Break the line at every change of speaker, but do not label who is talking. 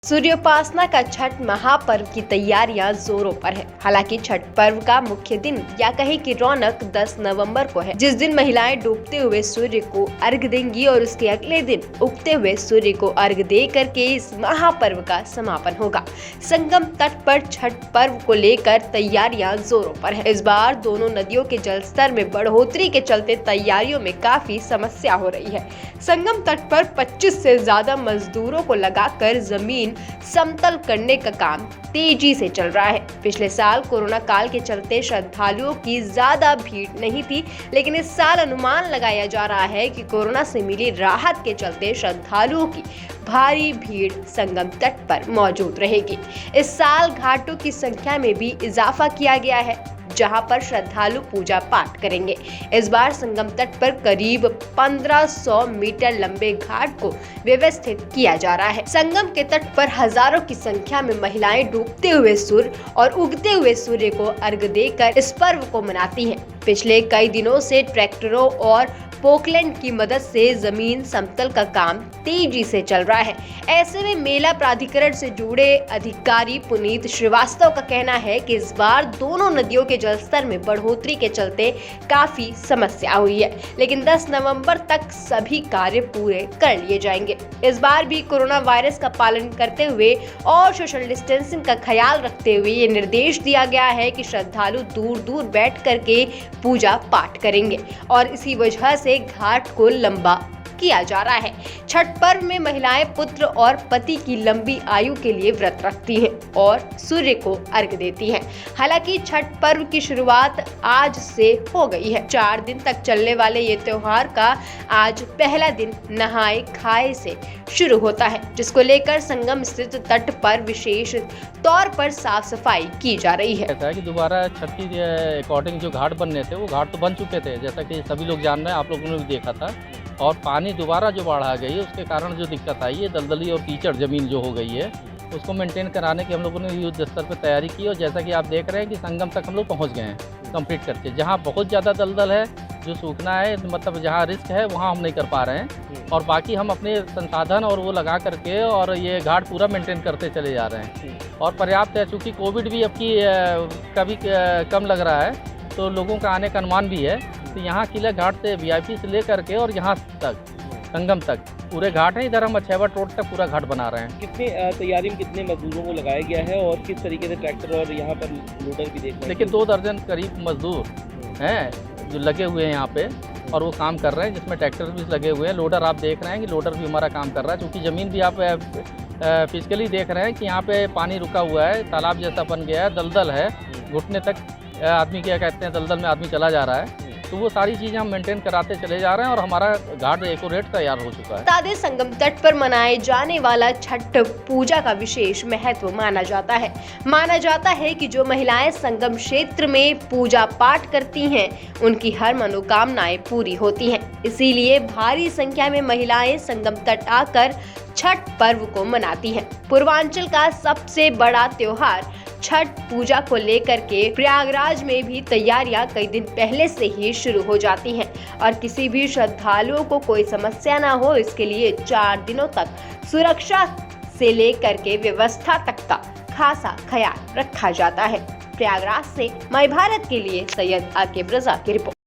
सूर्योपासना का छठ महापर्व की तैयारियां जोरों पर है। हालांकि छठ पर्व का मुख्य दिन या कहे कि रौनक 10 नवंबर को है, जिस दिन महिलाएं डूबते हुए सूर्य को अर्घ देंगी और उसके अगले दिन उगते हुए सूर्य को अर्घ दे करके इस महापर्व का समापन होगा। संगम तट पर छठ पर्व को लेकर तैयारियां जोरों पर है। इस बार दोनों नदियों के जलस्तर में बढ़ोतरी के चलते तैयारियों में काफी समस्या हो रही है। संगम तट पर 25 से ज्यादा मजदूरों को लगाकर जमीन समतल करने का काम तेजी से चल रहा है। पिछले साल कोरोना काल के चलते श्रद्धालुओं की ज्यादा भीड़ नहीं थी, लेकिन इस साल अनुमान लगाया जा रहा है कि कोरोना से मिली राहत के चलते श्रद्धालुओं की भारी भीड़ संगम तट पर मौजूद रहेगी। इस साल घाटों की संख्या में भी इजाफा किया गया है, जहां पर श्रद्धालु पूजा पाठ करेंगे। इस बार संगम तट पर करीब 1500 मीटर लंबे घाट को व्यवस्थित किया जा रहा है। संगम के तट पर हजारों की संख्या में महिलाएं डूबते हुए सूर्य और उगते हुए सूर्य को अर्घ देकर इस पर्व को मनाती हैं। पिछले कई दिनों से ट्रैक्टरों और पोकलैंड की मदद से जमीन समतल का काम तेजी से चल रहा है। ऐसे में मेला प्राधिकरण से जुड़े अधिकारी पुनीत श्रीवास्तव का कहना है कि इस बार दोनों नदियों के जलस्तर में बढ़ोतरी के चलते काफी समस्या हुई है, लेकिन 10 नवंबर तक सभी कार्य पूरे कर लिए जाएंगे। इस बार भी कोरोना वायरस का पालन करते हुए और सोशल डिस्टेंसिंग का ख्याल रखते हुए ये निर्देश दिया गया है कि श्रद्धालु दूर दूर बैठ करके पूजा पाठ करेंगे और इसी वजह से घाट को लंबा किया जा रहा है। छठ पर्व में महिलाएं पुत्र और पति की लंबी आयु के लिए व्रत रखती हैं और सूर्य को अर्घ देती हैं। हालांकि छठ पर्व की शुरुआत आज से हो गई है। 4 दिन तक चलने वाले ये त्योहार का आज पहला दिन नहाए खाए से शुरू होता है, जिसको लेकर संगम स्थित तट पर विशेष तौर पर साफ सफाई की जा रही है।
कहता है कि दोबारा छठ की अकॉर्डिंग जो घाट बनने थे वो घाट तो बन चुके थे, जैसा कि सभी लोग जान रहे हैं, आप लोगों ने भी देखा था। और पानी दोबारा जो बाढ़ आ गई है उसके कारण जो दिक्कत आई है, दलदली और कीचड़ ज़मीन जो हो गई है, उसको मेंटेन कराने की हम लोगों ने युद्ध स्तर पर तैयारी की। और जैसा कि आप देख रहे हैं कि संगम तक हम लोग पहुँच गए हैं कंप्लीट करके। जहाँ बहुत ज़्यादा दलदल है, जो सूखना है, मतलब जहाँ रिस्क है वहाँ हम नहीं कर पा रहे हैं, और बाकी हम अपने संसाधन और वो लगा करके और ये घाट पूरा मेंटेन करते चले जा रहे हैं। और पर्याप्त है, चूँकि कोविड भी अब की कभी कम लग रहा है, तो लोगों का आने का अनुमान भी है। तो यहाँ किला घाट से VIP से लेकर के और यहाँ तक संगम तक पूरे घाट है। इधर हम अछेवट रोड तक पूरा घाट बना रहे हैं।
कितने तैयारी में कितने मजदूरों को लगाया गया है और किस तरीके से ट्रैक्टर और यहाँ पर लोडर भी देख रहे हैं?
देखिए 2 दर्जन करीब मजदूर हैं जो लगे हुए हैं यहाँ पे, और वो काम कर रहे हैं, जिसमें ट्रैक्टर भी लगे हुए हैं। लोडर आप देख रहे हैं कि लोडर भी हमारा काम कर रहा है, क्योंकि ज़मीन भी आप फिजिकली देख रहे हैं कि यहाँ पे पानी रुका हुआ है, तालाब जैसा बन गया है, दलदल है, घुटने तक आदमी क्या कहते हैं दलदल में आदमी चला जा रहा है। तो वो सारी चीज़ें हम मेंटेन कराते चले जा रहे हैं और हमारा घाट एक्यूरेट तैयार हो चुका है।
तादे संगम तट पर मनाए जाने वाला छठ पूजा का विशेष महत्व माना जाता है। माना जाता है कि जो महिलाएं संगम क्षेत्र में पूजा पाठ करती हैं, उनकी हर मनोकामनाएं पूरी होती हैं। इसीलिए भारी संख्या में महिलाएं संगम तट आकर छठ पर्व को मनाती हैं। पूर्वांचल का सबसे बड़ा त्योहार छठ पूजा को लेकर के प्रयागराज में भी तैयारियां कई दिन पहले से ही शुरू हो जाती हैं और किसी भी श्रद्धालुओं को कोई समस्या ना हो, इसके लिए 4 दिनों तक सुरक्षा से लेकर के व्यवस्था तक का खासा ख्याल रखा जाता है। प्रयागराज से माय भारत के लिए सैयद आके ब्रजा की रिपोर्ट।